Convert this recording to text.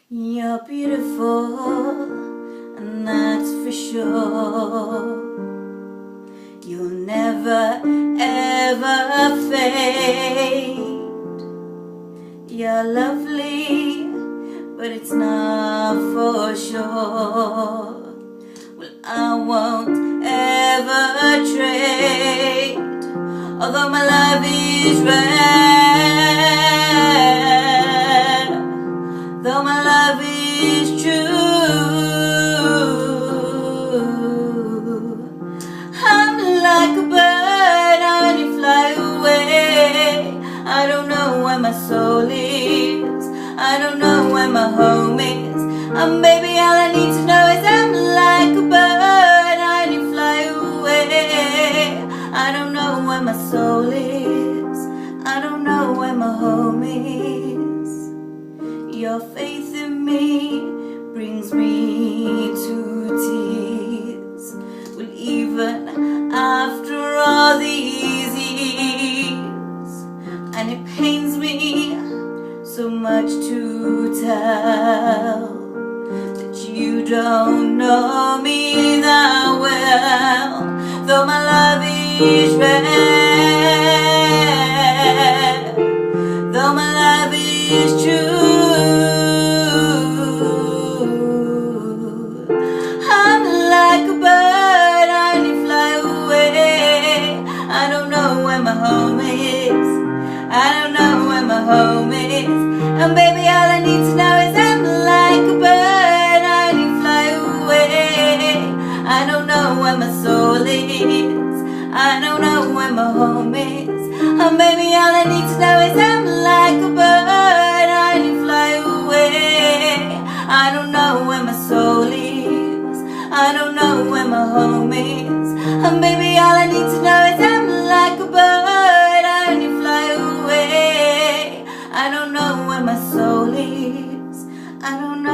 You're beautiful, and that's for sure. You'll never ever fade. You're lovely, but it's not for sure. Well, I won't ever trade, although my love is rare, though my love is true. I'm like a bird, I only fly away. I don't know where my soul is, I don't know where my home is. Baby, all I need to know is I'm like a bird, I only fly away. I don't know where my soul is, I don't know where my home is. Your faith in me brings me to tears. Well, even after all these years, and it pains me so much to tell that you don't know me that well, though my love is rare, though my love is true. I'm like a bird, I only fly away. I don't know where my home is, I don't know where my home is. Baby, all I need to know is I'm like a bird, I only fly away. I don't know where my soul is, I don't know where my home is. Baby, all I need to know is I'm like a bird, I only fly away. I don't know where my soul is, I don't know where my home is. Baby, all I need to know is I'm like a bird, I only fly away. I don't know where my soul is, I don't know